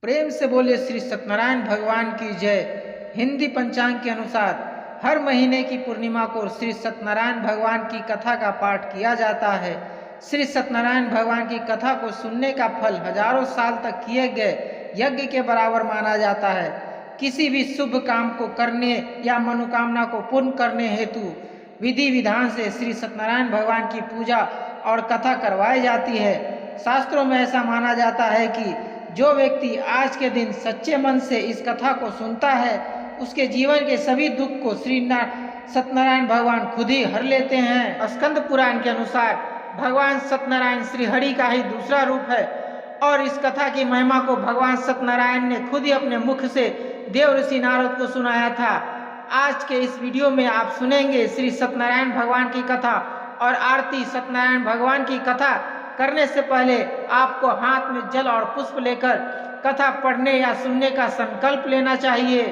प्रेम से बोले श्री सत्यनारायण भगवान की जय। हिंदी पंचांग के अनुसार हर महीने की पूर्णिमा को श्री सत्यनारायण भगवान की कथा का पाठ किया जाता है। श्री सत्यनारायण भगवान की कथा को सुनने का फल हजारों साल तक किए गए यज्ञ के बराबर माना जाता है। किसी भी शुभ काम को करने या मनोकामना को पूर्ण करने हेतु विधि विधान से श्री सत्यनारायण भगवान की पूजा और कथा करवाई जाती है। शास्त्रों में ऐसा माना जाता है कि जो व्यक्ति आज के दिन सच्चे मन से इस कथा को सुनता है उसके जीवन के सभी दुख को श्री सत्यनारायण भगवान खुद ही हर लेते हैं। स्कंद पुराण के अनुसार भगवान सत्यनारायण श्री हरि का ही दूसरा रूप है और इस कथा की महिमा को भगवान सत्यनारायण ने खुद ही अपने मुख से देव ऋषि नारद को सुनाया था। आज के इस वीडियो में आप सुनेंगे श्री सत्यनारायण भगवान की कथा और आरती। सत्यनारायण भगवान की कथा करने से पहले आपको हाथ में जल और पुष्प लेकर कथा पढ़ने या सुनने का संकल्प लेना चाहिए।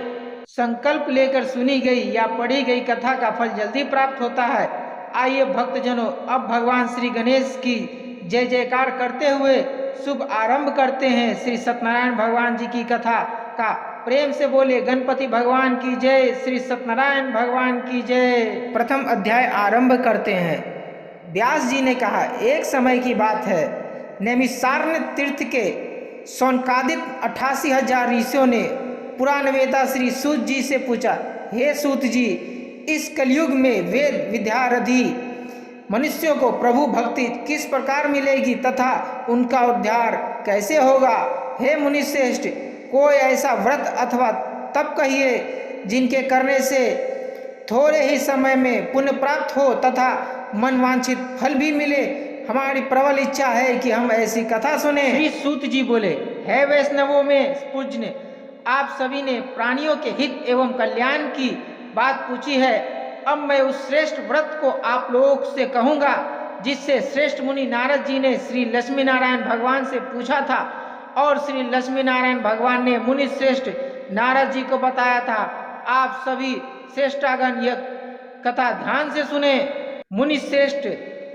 संकल्प लेकर सुनी गई या पढ़ी गई कथा का फल जल्दी प्राप्त होता है। आइए भक्तजनों, अब भगवान श्री गणेश की जय जयकार करते हुए शुभ आरंभ करते हैं श्री सत्यनारायण भगवान जी की कथा का। प्रेम से बोले गणपति भगवान की जय, श्री सत्यनारायण भगवान की जय। प्रथम अध्याय आरंभ करते हैं। व्यास जी ने कहा, एक समय की बात है, नैमिषारण्य तीर्थ के सौनकादिक 88,000 ऋषियों ने पुराणवेता श्री सूत जी से पूछा, हे सूत जी, इस कलयुग में वेद विद्यारधि मनुष्यों को प्रभु भक्ति किस प्रकार मिलेगी तथा उनका उद्धार कैसे होगा? हे मुनिश्रेष्ठ, कोई ऐसा व्रत अथवा तप कहिए जिनके करने से थोड़े ही समय में पुण्य प्राप्त हो तथा मनवांछित फल भी मिले। हमारी प्रबल इच्छा है कि हम ऐसी कथा सुने। श्री सूत जी बोले, हे वैष्णवों में पूज्य, आप सभी ने प्राणियों के हित एवं कल्याण की बात पूछी है। अब मैं उस श्रेष्ठ व्रत को आप लोगों से कहूँगा जिससे श्रेष्ठ मुनि नारद जी ने श्री लक्ष्मी नारायण भगवान से पूछा था और श्री लक्ष्मी नारायण भगवान ने मुनि श्रेष्ठ नारद जी को बताया था। आप सभी श्रेष्ठागण यह कथा ध्यान से सुने। मुनि श्रेष्ठ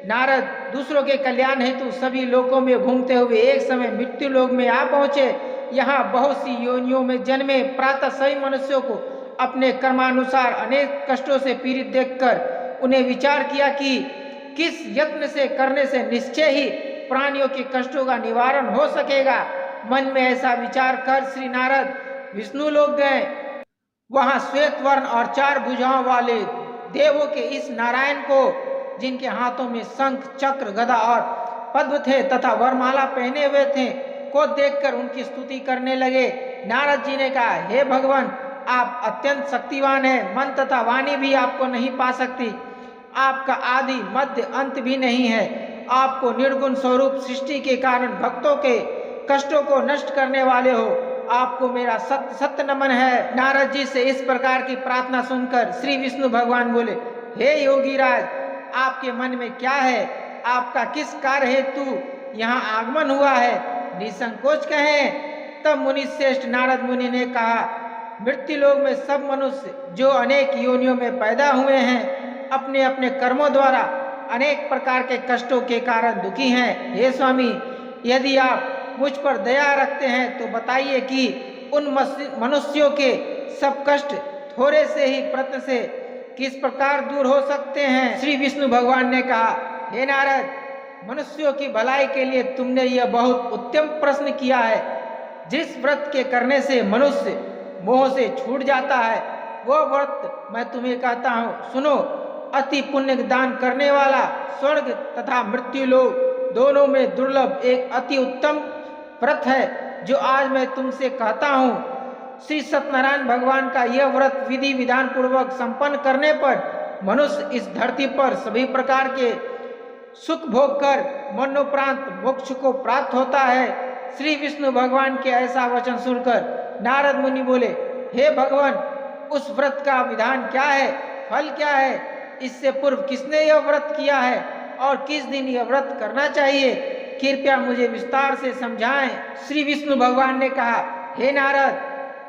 नारद दूसरों के कल्याण हेतु सभी लोकों में घूमते हुए एक समय मृत्यु लोक में आ पहुँचे। यहाँ बहुत सी योनियों में जन्मे प्रातः सभी मनुष्यों को अपने कर्मानुसार अनेक कष्टों से पीड़ित देखकर उन्हें विचार किया कि किस यत्न से करने से निश्चय ही प्राणियों के कष्टों का निवारण हो सकेगा। मन में ऐसा विचार कर श्री नारद विष्णु लोक गए। वहाँ श्वेत वर्ण और 4 भुजाओं वाले देवों के इस नारायण को, जिनके हाथों में शंख चक्र गदा और पद्म थे तथा वरमाला पहने हुए थे, को देखकर उनकी स्तुति करने लगे। नारद जी ने कहा, हे भगवान, आप अत्यंत शक्तिवान हैं, मन तथा वाणी भी आपको नहीं पा सकती। आपका आदि मध्य अंत भी नहीं है। आपको निर्गुण स्वरूप सृष्टि के कारण भक्तों के कष्टों को नष्ट करने वाले हो। आपको मेरा सत्य सत्य नमन है। नारद जी से इस प्रकार की प्रार्थना सुनकर श्री विष्णु भगवान बोले, हे योगीराज, आपके मन में क्या है? आपका किस कार्य हेतु यहाँ आगमन हुआ है? निसंकोच कहें। तब मुनि श्रेष्ठ नारद मुनि ने कहा, मृत्यु लोक में सब मनुष्य जो अनेक योनियों में पैदा हुए हैं, अपने अपने कर्मों द्वारा अनेक प्रकार के कष्टों के कारण दुखी हैं। हे स्वामी, यदि आप मुझ पर दया रखते हैं तो बताइए कि उन मनुष्यों के सब कष्ट थोड़े से ही प्रयत्न से किस प्रकार दूर हो सकते हैं? श्री विष्णु भगवान ने कहा, हे नारद, मनुष्यों की भलाई के लिए तुमने यह बहुत उत्तम प्रश्न किया है। जिस व्रत के करने से मनुष्य मोह से छूट जाता है, वह व्रत मैं तुम्हें कहता हूँ, सुनो। अति पुण्य दान करने वाला स्वर्ग तथा मृत्यु लोक दोनों में दुर्लभ एक अति उत्तम व्रत है जो आज मैं तुमसे कहता हूँ। श्री सत्यनारायण भगवान का यह व्रत विधि विधान पूर्वक संपन्न करने पर मनुष्य इस धरती पर सभी प्रकार के सुख भोग कर मनोप्रांत मोक्ष को प्राप्त होता है। श्री विष्णु भगवान के ऐसा वचन सुनकर नारद मुनि बोले, हे भगवान, उस व्रत का विधान क्या है? फल क्या है? इससे पूर्व किसने यह व्रत किया है और किस दिन यह व्रत करना चाहिए? कृपया मुझे विस्तार से समझाएं। श्री विष्णु भगवान ने कहा, हे नारद,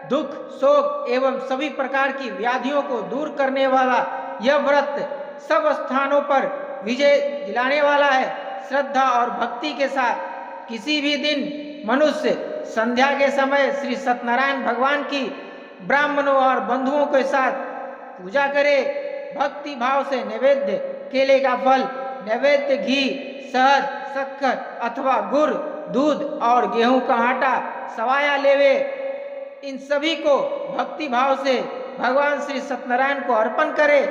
दुख शोक एवं सभी प्रकार की व्याधियों को दूर करने वाला यह व्रत सब स्थानों पर विजय दिलाने वाला है। श्रद्धा और भक्ति के साथ किसी भी दिन मनुष्य संध्या के समय श्री सत्यनारायण भगवान की ब्राह्मणों और बंधुओं के साथ पूजा करे, भक्ति भाव से नैवेद्य केले का फल, नैवेद्य घी, शहद, शक्कर अथवा गुड़, दूध और गेहूं का आटा सवाया लेवे। इन सभी को भक्ति भाव से भगवान श्री सत्यनारायण को अर्पण करे,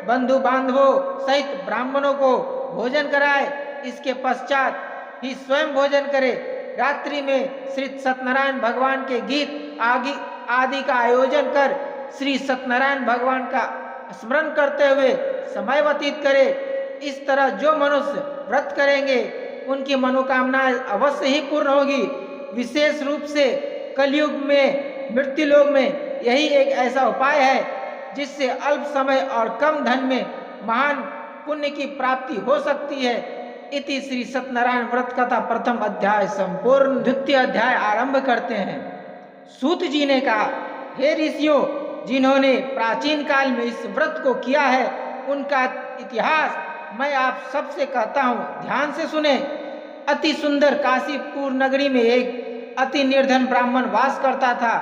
बंधु बांधवों सहित ब्राह्मणों को भोजन कराए। इसके पश्चात ही स्वयं भोजन करे। रात्रि में श्री सत्यनारायण भगवान के गीत आदि का आयोजन कर श्री सत्यनारायण भगवान का स्मरण करते हुए समय व्यतीत करे। इस तरह जो मनुष्य व्रत करेंगे उनकी मनोकामनाएं अवश्य ही पूर्ण होगी। विशेष रूप से कलयुग में, मृत्यु लोक में यही एक ऐसा उपाय है जिससे अल्प समय और कम धन में महान पुण्य की प्राप्ति हो सकती है। इति श्री सत्यनारायण व्रत कथा प्रथम अध्याय संपूर्ण। द्वितीय अध्याय आरंभ करते हैं। सूत जी ने कहा, हे ऋषियों, जिन्होंने प्राचीन काल में इस व्रत को किया है उनका इतिहास मैं आप सबसे कहता हूँ, ध्यान से सुने। अति सुंदर काशीपुर नगरी में एक अति निर्धन ब्राह्मण वास करता था।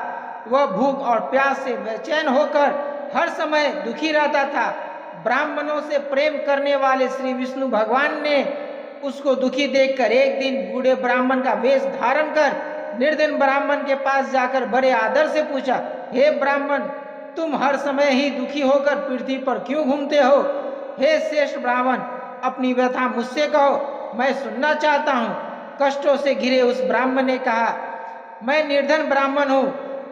वह भूख और प्यास से बेचैन होकर हर समय दुखी रहता था। ब्राह्मणों से प्रेम करने वाले श्री विष्णु भगवान ने उसको दुखी देखकर एक दिन बूढ़े ब्राह्मण का वेश धारण कर निर्धन ब्राह्मण के पास जाकर बड़े आदर से पूछा, हे ब्राह्मण, तुम हर समय ही दुखी होकर पृथ्वी पर क्यों घूमते हो? हे श्रेष्ठ ब्राह्मण, अपनी व्यथा मुझसे कहो, मैं सुनना चाहता हूँ। कष्टों से घिरे उस ब्राह्मण ने कहा, मैं निर्धन ब्राह्मण हूँ,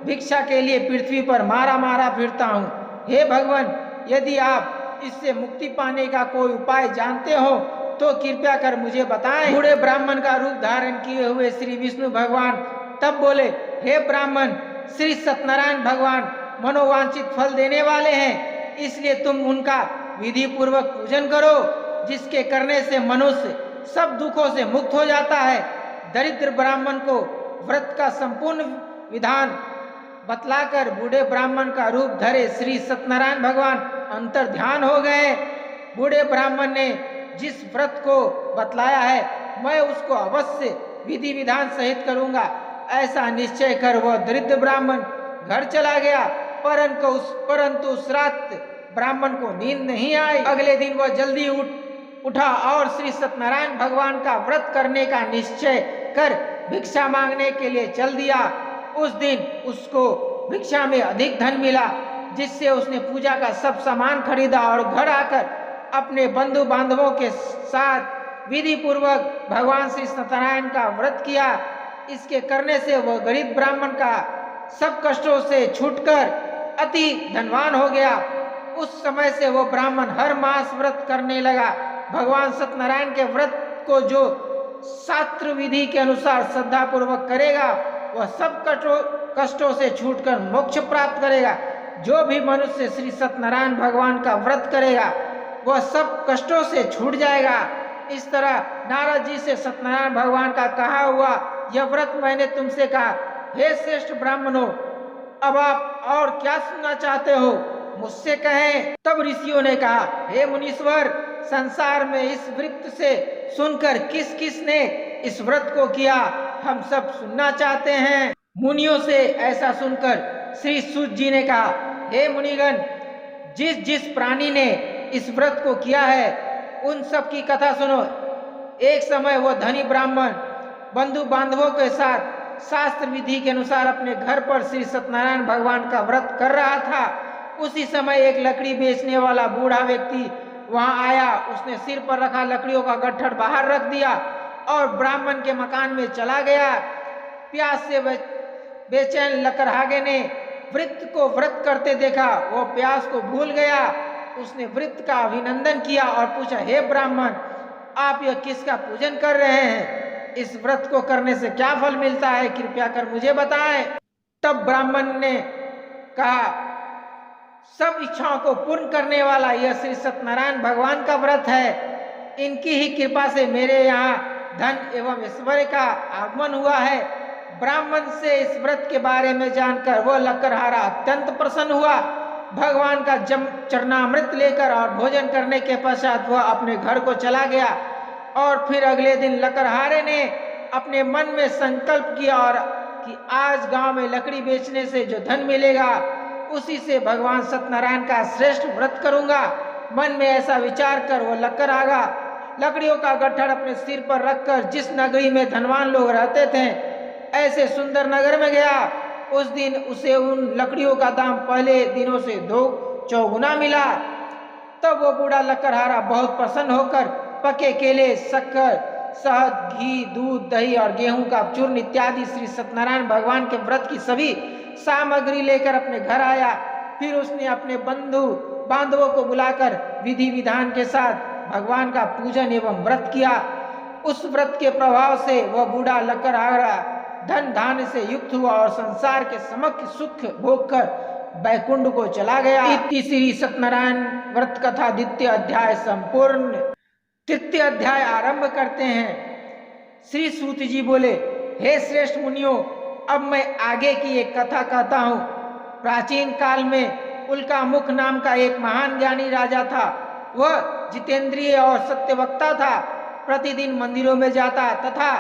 भिक्षा के लिए पृथ्वी पर मारा मारा फिरता हूँ। हे भगवान, यदि आप इससे मुक्ति पाने का कोई उपाय जानते हो तो कृपया कर मुझे बताएं। बूढ़े ब्राह्मण का रूप धारण किए हुए श्री विष्णु भगवान तब बोले, हे ब्राह्मण, श्री सत्यनारायण भगवान मनोवांछित फल देने वाले हैं, इसलिए तुम उनका विधि पूर्वक पूजन करो, जिसके करने से मनुष्य सब दुखों से मुक्त हो जाता है। दरिद्र ब्राह्मण को व्रत का संपूर्ण विधान बतलाकर बूढ़े ब्राह्मण का रूप धरे श्री सत्यनारायण भगवान अंतर ध्यान हो गए। बूढ़े ब्राह्मण ने जिस व्रत को बतलाया है मैं उसको अवश्य विधि विधान सहित करूंगा, ऐसा निश्चय कर वह दरिद्र ब्राह्मण घर चला गया। परंतु उस रात ब्राह्मण को नींद नहीं आई। अगले दिन वह जल्दी उठा और श्री सत्यनारायण भगवान का व्रत करने का निश्चय कर भिक्षा मांगने के लिए चल दिया। उस दिन उसको भिक्षा में अधिक धन मिला, जिससे उसने पूजा का सब सामान खरीदा और घर आकर अपने बंधु बांधवों के साथ विधि पूर्वक भगवान श्री सत्यनारायण का व्रत किया। इसके करने से वह गरीब ब्राह्मण का सब कष्टों से छूटकर अति धनवान हो गया। उस समय से वह ब्राह्मण हर मास व्रत करने लगा। भगवान सत्यनारायण के व्रत को जो शास्त्र विधि के अनुसार श्रद्धा पूर्वक करेगा वह सब कष्टों से छूटकर मोक्ष प्राप्त करेगा। जो भी मनुष्य श्री सत्यनारायण भगवान का व्रत करेगा वह सब कष्टों से छूट जाएगा। इस तरह नारद जी से सत्यनारायण भगवान का कहा हुआ यह व्रत मैंने तुमसे कहा। हे श्रेष्ठ ब्राह्मणों, अब आप और क्या सुनना चाहते हो, मुझसे कहें। तब ऋषियों ने कहा, हे मुनीश्वर, संसार में इस व्रत से सुनकर किस किस ने इस व्रत को किया, हम सब सुनना चाहते हैं। मुनियों से ऐसा सुनकर श्री सूत जी ने कहा, हे मुनिगण, जिस जिस प्राणी ने इस व्रत को किया है उन सब की कथा सुनो। एक समय वह धनी ब्राह्मण बंधु बांधवों के साथ शास्त्र विधि के अनुसार अपने घर पर श्री सत्यनारायण भगवान का व्रत कर रहा था। उसी समय एक लकड़ी बेचने वाला बूढ़ा व्यक्ति वहां आया। उसने सिर पर रखा लकड़ियों का गट्ठर बाहर रख दिया और ब्राह्मण के मकान में चला गया। प्यास से बेचैन लकड़हागे ने वृत्त को व्रत करते देखा। वो प्यास को भूल गया। उसने वृत्त का अभिनंदन किया और पूछा, हे ब्राह्मण, आप यह किसका पूजन कर रहे हैं? इस व्रत को करने से क्या फल मिलता है, कृपया कर मुझे बताएं। तब ब्राह्मण ने कहा, सब इच्छाओं को पूर्ण करने वाला यह श्री सत्यनारायण भगवान का व्रत है। इनकी ही कृपा से मेरे यहाँ धन एवं ऐश्वर्य का आगमन हुआ है। ब्राह्मण से इस व्रत के बारे में जानकर वह लकड़हारा अत्यंत प्रसन्न हुआ। भगवान का चरणामृत लेकर और भोजन करने के पश्चात वह अपने घर को चला गया। और फिर अगले दिन लकड़हारे ने अपने मन में संकल्प किया और कि आज गांव में लकड़ी बेचने से जो धन मिलेगा उसी से भगवान सत्यनारायण का श्रेष्ठ व्रत करूंगा। मन में ऐसा विचार कर वो लक्कर आगा लकड़ियों का गट्ठर अपने सिर पर रखकर जिस नगरी में धनवान लोग रहते थे ऐसे सुंदर नगर में गया। उस दिन उसे उन लकड़ियों का दाम पहले दिनों से 2 चौगुना मिला। तब वो बूढ़ा लकड़हारा बहुत प्रसन्न होकर पके केले, शक्कर, शहद, घी, दूध, दही और गेहूं का चूर्ण इत्यादि श्री सत्यनारायण भगवान के व्रत की सभी सामग्री लेकर अपने घर आया। फिर उसने अपने बंधु बांधवों को बुलाकर विधि विधान के साथ भगवान का पूजन एवं व्रत किया। उस व्रत के प्रभाव से वह बूढ़ा लकड़हारा धन धान्य से युक्त हुआ और संसार के समस्त सुख भोग कर बैकुंठ को चला गया। इति श्री सत्यनारायण व्रत कथा द्वितीय अध्याय संपूर्ण। तृतीय अध्याय आरंभ करते हैं। श्री सूत जी बोले, हे श्रेष्ठ मुनियों, अब मैं आगे की एक कथा कहता हूँ। प्राचीन काल में उल्कामुख नाम का एक महान ज्ञानी राजा था। वह जितेंद्रिय और सत्यवक्ता था। प्रतिदिन मंदिरों में जाता तथा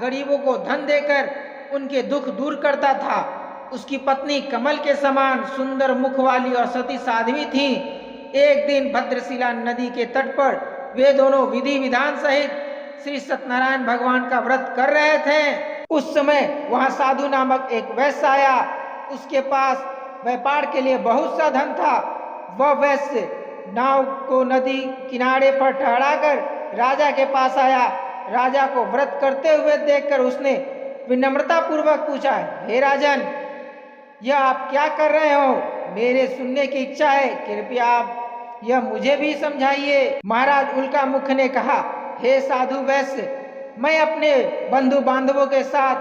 गरीबों को धन देकर उनके दुख दूर करता था। उसकी पत्नी कमल के समान सुंदर मुख वाली और सती साध्वी थी। एक दिन भद्रशिला नदी के तट पर वे दोनों विधि विधान सहित श्री सत्यनारायण भगवान का व्रत कर रहे थे। उस समय वहां साधु नामक एक वैश्य आया। उसके पास व्यापार के लिए बहुत सा धन था। वह वैश्य नाव को नदी किनारे पर ठहराकर राजा के पास आया। राजा को व्रत करते हुए देखकर उसने विनम्रता पूर्वक पूछा, हे राजन, यह आप क्या कर रहे हो? मेरे सुनने की इच्छा है, कृपया आप यह मुझे भी समझाइए। महाराज उल्कामुख ने कहा, हे साधु वैश्य, मैं अपने बंधु बांधवों के साथ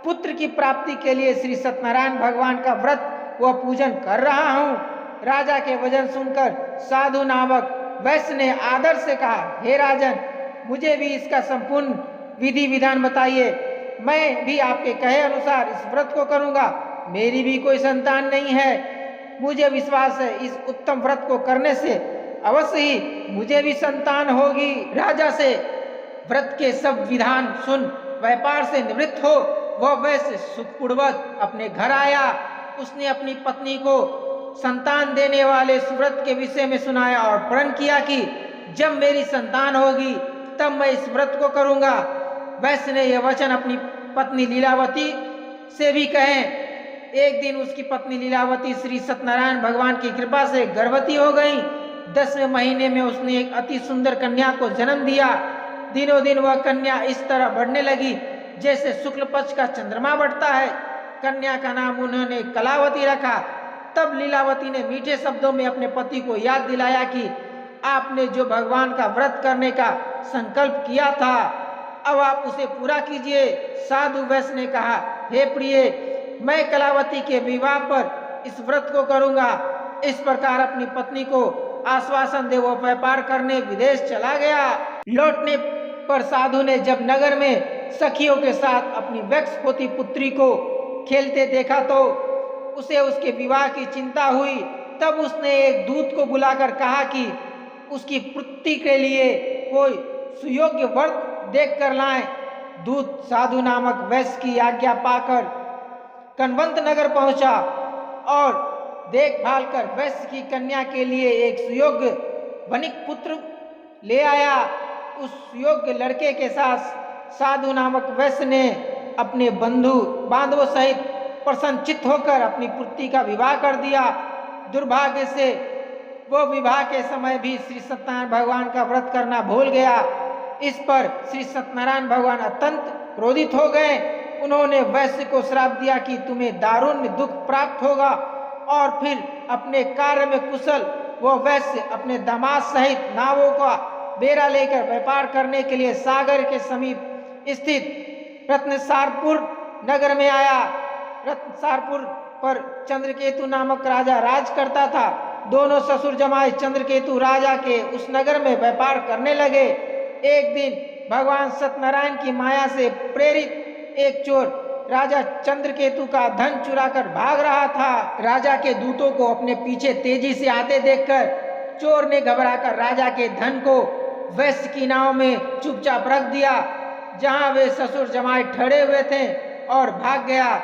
पुत्र की प्राप्ति के लिए श्री सत्यनारायण भगवान का व्रत व पूजन कर रहा हूँ। राजा के वचन सुनकर साधु नामक वैश्य ने आदर से कहा, हे राजन, मुझे भी इसका संपूर्ण विधि विधान बताइए। मैं भी आपके कहे अनुसार इस व्रत को करूंगा। मेरी भी कोई संतान नहीं है। मुझे विश्वास है इस उत्तम व्रत को करने से अवश्य ही मुझे भी संतान होगी। राजा से व्रत के सब विधान सुन व्यापार से निवृत्त हो वह वैश्य सुखपूर्वक अपने घर आया। उसने अपनी पत्नी को संतान देने वाले इस व्रत के विषय में सुनाया और प्रण किया कि जब मेरी संतान होगी तब मैं इस व्रत को करूंगा। वैश्य ने यह वचन अपनी पत्नी लीलावती से भी कहे। एक दिन उसकी पत्नी लीलावती श्री सत्यनारायण भगवान की कृपा से गर्भवती हो गई। 10वें महीने में उसने एक अति सुंदर कन्या को जन्म दिया। दिनों दिन वह कन्या इस तरह बढ़ने लगी जैसे शुक्ल पक्ष का चंद्रमा बढ़ता है। कन्या का नाम उन्होंने कलावती रखा। तब लीलावती ने मीठे शब्दों में अपने पति को याद दिलाया कि आपने जो भगवान का व्रत करने का संकल्प किया था अब आप उसे पूरा कीजिए। साधु वैश्य ने कहा, हे प्रिय, मैं कलावती के विवाह पर इस व्रत को करूंगा। इस प्रकार अपनी पत्नी को आश्वासन दे वो व्यापार करने विदेश चला गया। लौटने पर साधु ने जब नगर में सखियों के साथ अपनी वैक्स होती पुत्री को खेलते देखा तो उसे उसके विवाह की चिंता हुई। तब उसने एक दूत को बुलाकर कहा कि उसकी पुत्री के लिए कोई सुयोग्य वर देख कर लाएं। दूत साधु नामक वैश्य की आज्ञा पाकर कनवंत नगर पहुंचा और देखभाल कर वैश्य की कन्या के लिए एक सुयोग्य वणिक पुत्र ले आया। उस सुयोग्य लड़के के साथ साधु नामक वैश्य ने अपने बंधु बांधवों सहित प्रसन्नचित्त होकर अपनी पुत्री का विवाह कर दिया। दुर्भाग्य से वह विवाह के समय भी श्री सत्यनारायण भगवान का व्रत करना भूल गया। इस पर श्री सत्यनारायण भगवान अत्यंत क्रोधित हो गए। उन्होंने वैश्य को श्राप दिया कि तुम्हें दारुण दुख प्राप्त होगा। और फिर अपने कार्य में कुशल वह वैश्य अपने दामाद सहित नावों का बेड़ा लेकर व्यापार करने के लिए सागर के समीप स्थित रत्नसारपुर नगर में आया। रत्नसारपुर पर चंद्रकेतु नामक राजा राज करता था। दोनों ससुर जमाई चंद्रकेतु राजा के उस नगर में व्यापार करने लगे। एक दिन भगवान सत्यनारायण की माया से प्रेरित एक चोर राजा चंद्रकेतु का धन चुराकर भाग रहा था। राजा के दूतों को अपने पीछे तेजी से आते देखकर चोर ने घबराकर राजा के धन को वैश्य की नाव में चुपचाप रख दिया। जहां वे ससुर जमाई ठहरे हुए थे और भाग गया।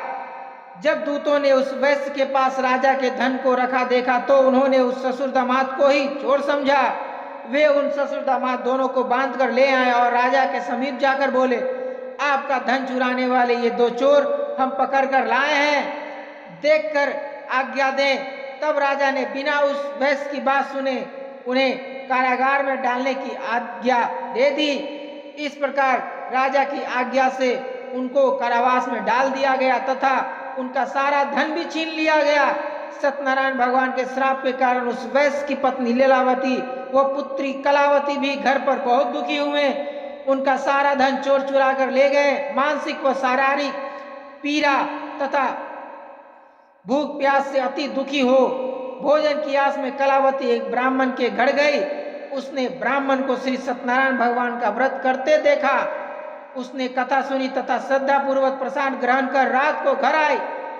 जब दूतों ने उस वैश्य के पास राजा के धन को रखा देखा तो उन्होंने उस ससुर दामाद को ही चोर समझा। वे उन ससुर दामाद दोनों को बांध कर ले आए और राजा के समीप जाकर बोले, आपका धन चुराने वाले ये दो चोर हम पकड़ कर लाए हैं, देखकर आज्ञा दें। तब राजा ने बिना उस वैश्य की बात सुने उन्हें कारागार में डालने की आज्ञा दे दी। इस प्रकार राजा की आज्ञा से उनको कारावास में डाल दिया गया तथा उनका सारा धन भी छीन लिया गया। सत्यनारायण भगवान के श्राप के कारण उस वैश्य की पत्नी लीलावती व पुत्री कलावती भी घर पर बहुत दुखी हुए। उनका सारा धन चोर चुरा कर ले गए। मानसिक व शारीरिक पीड़ा तथा भूख प्यास से अति दुखी हो भोजन की आस में कलावती एक ब्राह्मण के घर गई। उसने ब्राह्मण को श्री सत्यनारायण भगवान का व्रत करते देखा। उसने कथा सुनी तथा श्रद्धा पूर्वक प्रसाद ग्रहण कर रात को घर आई।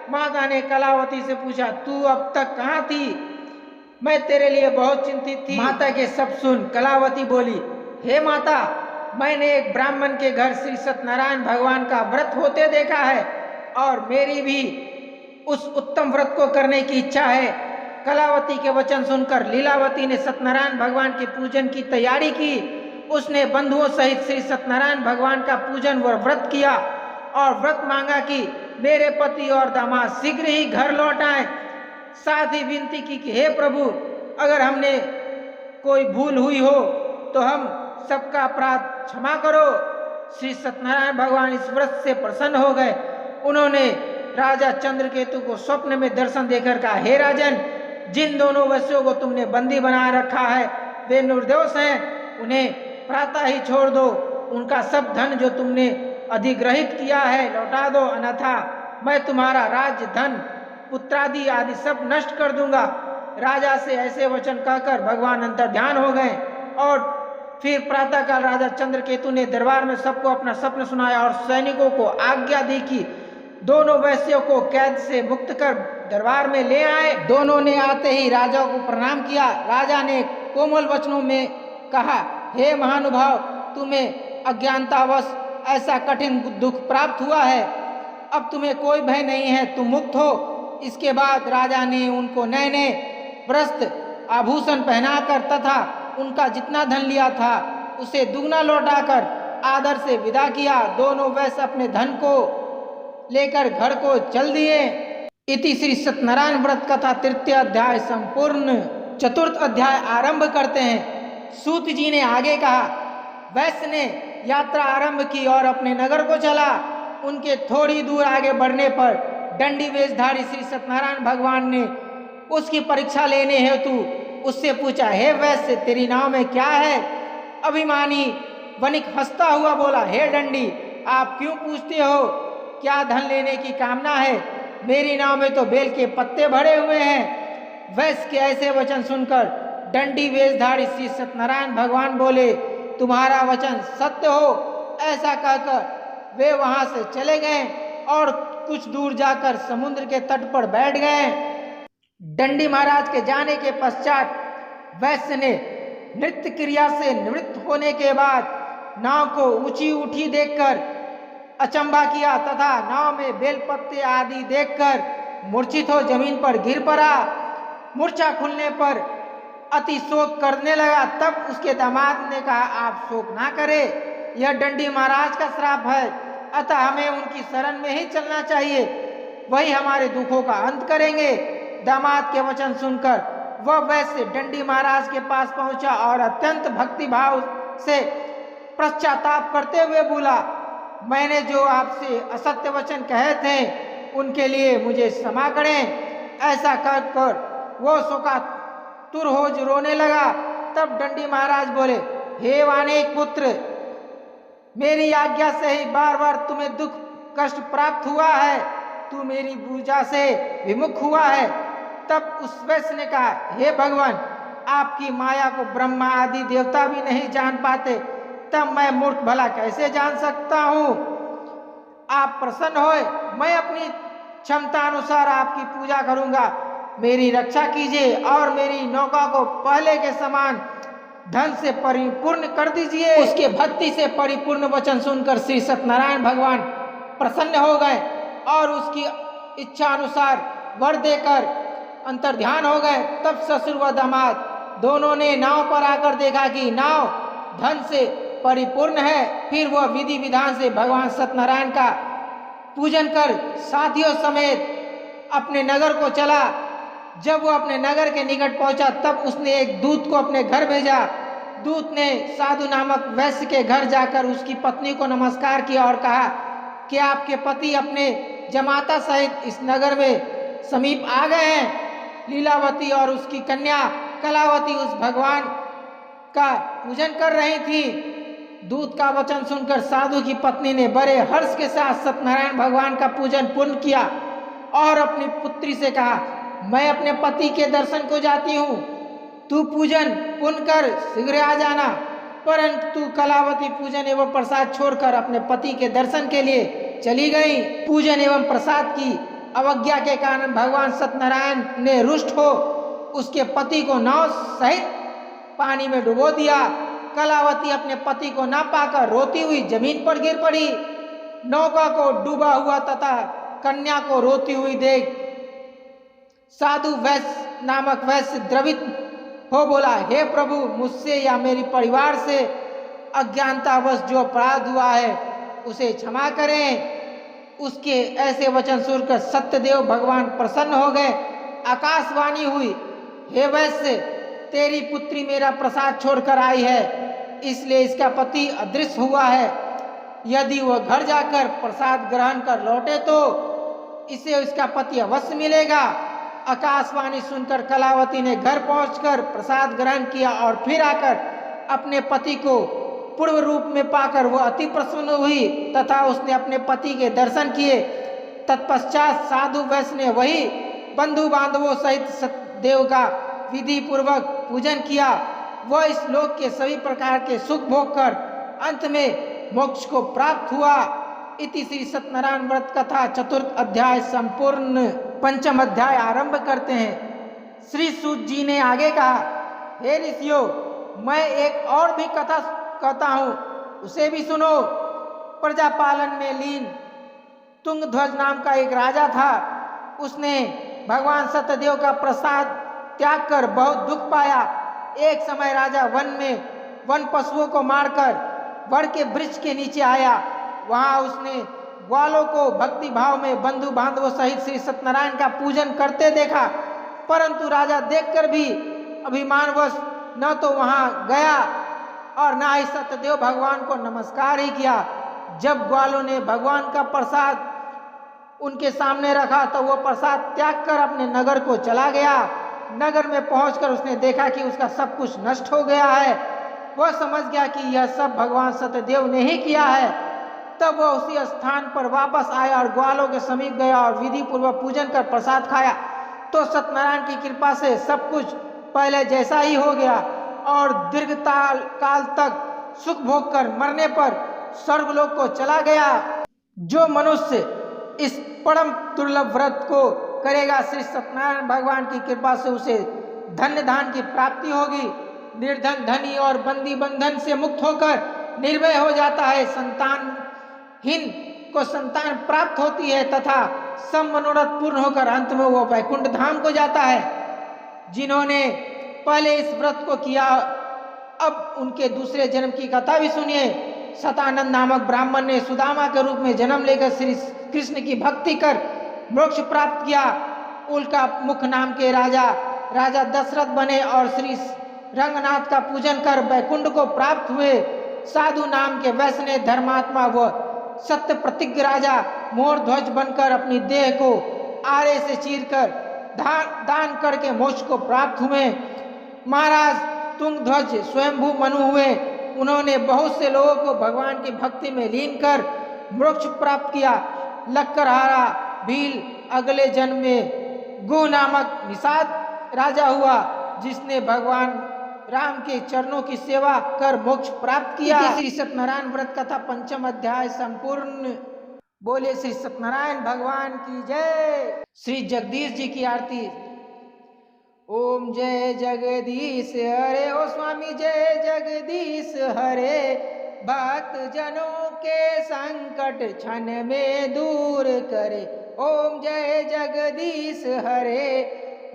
माता ने कलावती से पूछा, तू अब तक कहाँ थी? मैं तेरे लिए बहुत चिंतित थी। माता के सब सुन कलावती बोली, हे माता, मैंने एक ब्राह्मण के घर श्री सत्यनारायण भगवान का व्रत होते देखा है और मेरी भी उस उत्तम व्रत को करने की इच्छा है। कलावती के वचन सुनकर लीलावती ने सत्यनारायण भगवान के पूजन की तैयारी की। उसने बंधुओं सहित श्री सत्यनारायण भगवान का पूजन व व्रत किया और व्रत मांगा कि मेरे पति और दामाद शीघ्र ही घर लौट आए। साथ ही विनती की कि हे प्रभु, अगर हमने कोई भूल हुई हो तो हम सबका अपराध क्षमा करो। श्री सत्यनारायण भगवान इस व्रत से प्रसन्न हो गए। उन्होंने राजा चंद्रकेतु को स्वप्न में दर्शन देकर कहा, हे राजन, जिन दोनों वैश्यों को तुमने बंदी बना रखा है वे निर्दोष हैं, उन्हें प्रातः ही छोड़ दो। उनका सब धन जो तुमने अधिग्रहित किया है लौटा दो, अन्यथा मैं तुम्हारा राज्य, धन, पुत्रादि आदि सब नष्ट कर दूंगा। राजा से ऐसे वचन कहकर भगवान अंतर्ध्यान हो गए और फिर प्रातःकाल राजा चंद्रकेतु ने दरबार में सबको अपना स्वप्न सुनाया और सैनिकों को आज्ञा दी कि दोनों वैश्यों को कैद से मुक्त कर दरबार में ले आए। दोनों ने आते ही राजा को प्रणाम किया। राजा ने कोमल वचनों में कहा, हे महानुभाव, तुम्हें अज्ञानतावश ऐसा कठिन दुख प्राप्त हुआ है। अब तुम्हें कोई भय नहीं है, तुम मुक्त हो। इसके बाद राजा ने उनको नए नए वस्त्र आभूषण पहनाकर तथा उनका जितना धन लिया था उसे दुगना लौटाकर आदर से विदा किया। दोनों वैश्य अपने धन को लेकर घर को चल दिए। इति श्री सत्यनारायण व्रत कथा तृतीय अध्याय संपूर्ण। चतुर्थ अध्याय आरंभ करते हैं। सूत जी ने आगे कहा, वैश्य ने यात्रा आरंभ की और अपने नगर को चला। उनके थोड़ी दूर आगे बढ़ने पर दंडी वेशधारी श्री सत्यनारायण भगवान ने उसकी परीक्षा लेने हेतु उससे पूछा, हे वैश्य, तेरी नाव में क्या है? अभिमानी वणिक हंसता हुआ बोला, हे दंडी, आप क्यों पूछते हो? क्या धन लेने की कामना है? मेरी नाव में तो बेल के पत्ते भरे हुए हैं। वैश्य के ऐसे वचन सुनकर दंडी वेशधारी श्री सत्यनारायण भगवान बोले, तुम्हारा वचन सत्य हो। ऐसा कहकर वे वहां से चले गए और कुछ दूर जाकर समुद्र के तट पर बैठ गए। दंडी महाराज के जाने के पश्चात वैश्य ने नृत्य क्रिया से निवृत्त होने के बाद नाव को ऊंची उठी देखकर अचंभा किया तथा नाव में बेलपत्ते आदि देखकर मूर्छित हो जमीन पर गिर पड़ा। मूर्छा खुलने पर अति शोक करने लगा। तब उसके दामाद ने कहा, आप शोक ना करें, यह दंडी महाराज का श्राप है, अतः हमें उनकी शरण में ही चलना चाहिए, वही हमारे दुखों का अंत करेंगे। दामाद के वचन सुनकर वह वैश्य दंडी महाराज के पास पहुंचा और अत्यंत भक्ति भाव से पश्चाताप करते हुए बोला, मैंने जो आपसे असत्य वचन कहे थे उनके लिए मुझे क्षमा करें। ऐसा कहकर वो शोकातुर हो रोने लगा। तब दंडी महाराज बोले, हे वानेक पुत्र, मेरी आज्ञा से ही बार बार तुम्हें दुख कष्ट प्राप्त हुआ है, तू मेरी पूजा से विमुख हुआ है। तब उस वैश्य ने कहा, हे भगवान, आपकी माया को ब्रह्मा आदि देवता भी नहीं जान पाते, तब मैं मूर्ख भला कैसे जान सकता हूँ? आप प्रसन्न होए, मैं अपनी क्षमता अनुसार आपकी पूजा करूंगा। मेरी रक्षा कीजिए और मेरी नौका को पहले के समान धन से परिपूर्ण कर दीजिए। उसके भक्ति से परिपूर्ण वचन सुनकर श्री सत्यनारायण भगवान प्रसन्न हो गए और उसकी इच्छा अनुसार वर देकर अंतर्ध्यान हो गए। तब ससुर व दामाद दोनों ने नाव पर आकर देखा कि नाव धन से परिपूर्ण है। फिर वह विधि विधान से भगवान सत्यनारायण का पूजन कर साथियों समेत अपने नगर को चला। जब वह अपने नगर के निकट पहुंचा तब उसने एक दूत को अपने घर भेजा। दूत ने साधु नामक वैश्य के घर जाकर उसकी पत्नी को नमस्कार किया और कहा कि आपके पति अपने जमाता सहित इस नगर में समीप आ गए हैं। लीलावती और उसकी कन्या कलावती उस भगवान का पूजन कर रही थी। दूत का वचन सुनकर साधु की पत्नी ने बड़े हर्ष के साथ सत्यनारायण भगवान का पूजन पूर्ण किया और अपनी पुत्री से कहा, मैं अपने पति के दर्शन को जाती हूँ, तू पूजन पूर्ण कर शीघ्र आ जाना। परंतु कलावती पूजन एवं प्रसाद छोड़कर अपने पति के दर्शन के लिए चली गई। पूजन एवं प्रसाद की अवज्ञा के कारण भगवान सत्यनारायण ने रुष्ट हो उसके पति को नाव सहित पानी में डुबो दिया। कलावती अपने पति को न पाकर रोती हुई जमीन पर गिर पड़ी। नौका को डूबा हुआ तथा कन्या को रोती हुई देख साधु वैश्य नामक वैश्य द्रवित हो बोला, हे प्रभु, मुझसे या मेरे परिवार से अज्ञानतावश जो अपराध हुआ है उसे क्षमा करें। उसके ऐसे वचन सुनकर सत्यदेव भगवान प्रसन्न हो गए। आकाशवाणी हुई, हे वैश्य, तेरी पुत्री मेरा प्रसाद छोड़कर आई है, इसलिए इसका पति अदृश्य हुआ है। यदि वह घर जाकर प्रसाद ग्रहण कर लौटे तो इसे उसका पति अवश्य मिलेगा। आकाशवाणी सुनकर कलावती ने घर पहुंचकर प्रसाद ग्रहण किया और फिर आकर अपने पति को पूर्व रूप में पाकर वह अति प्रसन्न हुई तथा उसने अपने पति के दर्शन किए। तत्पश्चात साधु वैश्य ने वही बंधु बांधवों सहित सत्यदेव का विधि पूर्वक पूजन किया। वह इस लोक के सभी प्रकार के सुख भोग कर अंत में मोक्ष को प्राप्त हुआ। इति श्री सत्यनारायण व्रत कथा चतुर्थ अध्याय संपूर्ण। पंचम अध्याय आरंभ करते हैं। श्री सूत जी ने आगे कहा, हे ऋषियों, मैं एक और भी कथा कहता हूँ, उसे भी सुनो। प्रजापालन में लीन तुंगध्वज नाम का एक राजा था। उसने भगवान सत्यदेव का प्रसाद त्याग कर बहुत दुख पाया। एक समय राजा वन में वन पशुओं को मारकर वड़ के वृक्ष के नीचे आया। वहां उसने ग्वालों को भक्ति भाव में बंधु बांधवों सहित श्री सत्यनारायण का पूजन करते देखा, परंतु राजा देखकर भी अभिमानवश न तो वहां गया और न ही सत्यदेव भगवान को नमस्कार ही किया। जब ग्वालों ने भगवान का प्रसाद उनके सामने रखा तो वो प्रसाद त्याग कर अपने नगर को चला गया। नगर में पहुंचकर उसने देखा कि उसका सब कुछ नष्ट हो गया है। वह समझ गया कि यह सब भगवान सत्यदेव ने ही किया है। तब वह उसी स्थान पर वापस आया और ग्वालों के समीप गया और विधि पूर्वक पूजन कर प्रसाद खाया तो सत्यनारायण की कृपा से सब कुछ पहले जैसा ही हो गया और दीर्घ काल तक सुख भोग कर मरने पर स्वर्गलोक को चला गया। जो मनुष्य इस परम दुर्लभ व्रत को करेगा, श्री सत्यनारायण भगवान की कृपा से उसे धन्य धान की प्राप्ति होगी। निर्धन धनी और बंदी बंधन से मुक्त होकर निर्भय हो जाता है। संतानहीन को संतान प्राप्त होती है तथा सब मनोरथ पूर्ण होकर अंत में वो वैकुंठ धाम को जाता है। जिन्होंने पहले इस व्रत को किया, अब उनके दूसरे जन्म की कथा भी सुनिए। सतानंद नामक ब्राह्मण ने सुदामा के रूप में जन्म लेकर श्री कृष्ण की भक्ति कर मोक्ष प्राप्त किया। उल्का मुख नाम के राजा दशरथ बने और श्री रंगनाथ का पूजन कर वैकुंठ को प्राप्त हुए। साधु नाम के वैश्य ने धर्मात्मा व सत्य प्रतिज्ञ राजा मोरध्वज बनकर अपनी देह को आरे से चीरकर दान करके मोक्ष को प्राप्त हुए। महाराज तुंगध्वज स्वयंभू मनु हुए। उन्होंने बहुत से लोगों को भगवान की भक्ति में लीन कर मोक्ष प्राप्त किया। लक्करहारा भील अगले जन्म में गु नामक निषाद राजा हुआ, जिसने भगवान राम के चरणों की सेवा कर मोक्ष प्राप्त किया। श्री सत्यनारायण व्रत कथा पंचम अध्याय संपूर्ण। बोले श्री सत्यनारायण भगवान की जय। श्री जगदीश जी की आरती। ओम जय जगदीश हरे। ओ स्वामी जय जगदीश हरे। भक्त जनों के संकट क्षण में दूर करे। ओम जय जगदीश हरे।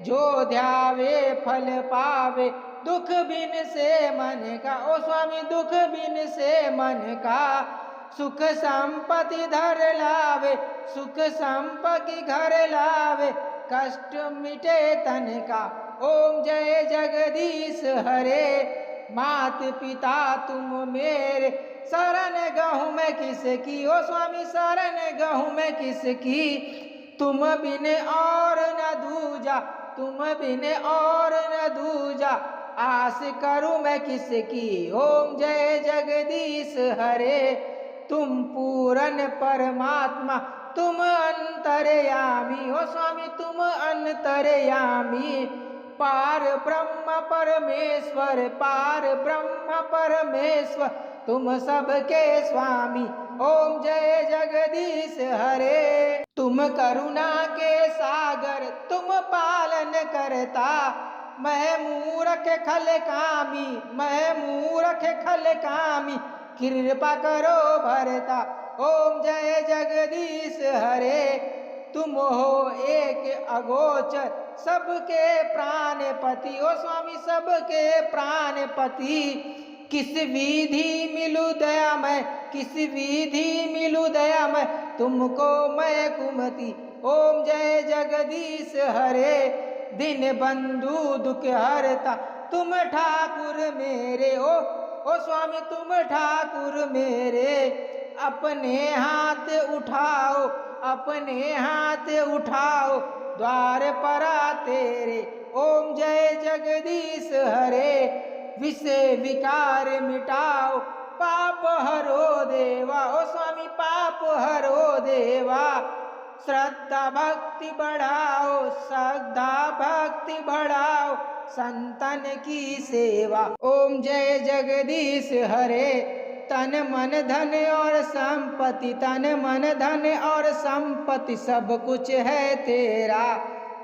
जो ध्यावे फल पावे दुख बिन से मन का। ओ स्वामी दुख बिन से मन का। सुख संपत्ति धर लावे, सुख संपत्ति घर लावे, कष्ट मिटे तन का। ओम जय जगदीश हरे। मात पिता तुम मेरे, शरण गहूँ मैं किसकी। ओ स्वामी शरण गहूँ मैं किसकी। तुम बिन और न दूजा, तुम बिन और न दूजा, आस करूँ मैं किसकी। ओम जय जगदीश हरे। तुम पूरन परमात्मा, तुम अंतर्यामी। ओ स्वामी तुम अंतर्यामी। पार ब्रह्म परमेश्वर, पार ब्रह्म परमेश्वर, तुम सबके स्वामी। ओम जय जगदीश हरे। तुम करुणा के सागर, तुम पालन करता। मैं मूर्ख खल कामी, मैं मूर्ख खल कामी, कृपा करो भरता। ओम जय जगदीश हरे। तुम हो एक अगोचर, सबके प्राणपति। ओ स्वामी सबके प्राणपति। किस विधि मिलू दया मैं, किस विधि मिलू दया मैं, तुमको मैं कुमति। ओम जय जगदीश हरे। दिन बंधु दुख हरता, तुम ठाकुर मेरे। ओ स्वामी तुम ठाकुर मेरे। अपने हाथ उठाओ, अपने हाथ उठाओ, द्वार परा तेरे। ओम जय जगदीश हरे। विषय विकार मिटाओ, पाप हरो देवा। ओ स्वामी पाप हरो देवा। श्रद्धा भक्ति बढ़ाओ, श्रद्धा भक्ति बढ़ाओ, संतन की सेवा। ओम जय जगदीश हरे। तन मन धन और संपत्ति, तन मन धन और संपत्ति, सब कुछ है तेरा।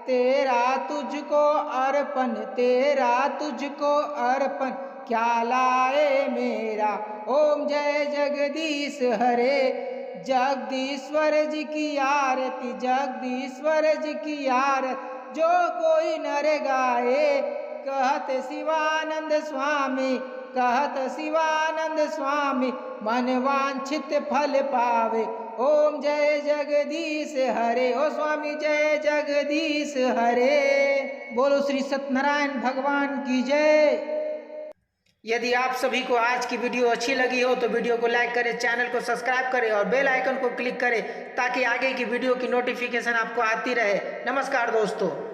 तेरा तुझको अर्पण, तेरा तुझको अर्पण, क्या लाए मेरा। ओम जय जगदीश हरे। जगदीश्वर जी की आरती, जगदीश्वर जी की आरती, जो कोई नर गाए। कहत शिवानंद स्वामी, कहत शिवानंद स्वामी, मन वांछित फल पावे। ओम जय जगदीश हरे। ओ स्वामी जय जगदीश हरे। बोलो श्री सत्यनारायण भगवान की जय। यदि आप सभी को आज की वीडियो अच्छी लगी हो तो वीडियो को लाइक करें, चैनल को सब्सक्राइब करें और बेल आइकन को क्लिक करें ताकि आगे की वीडियो की नोटिफिकेशन आपको आती रहे। नमस्कार दोस्तों।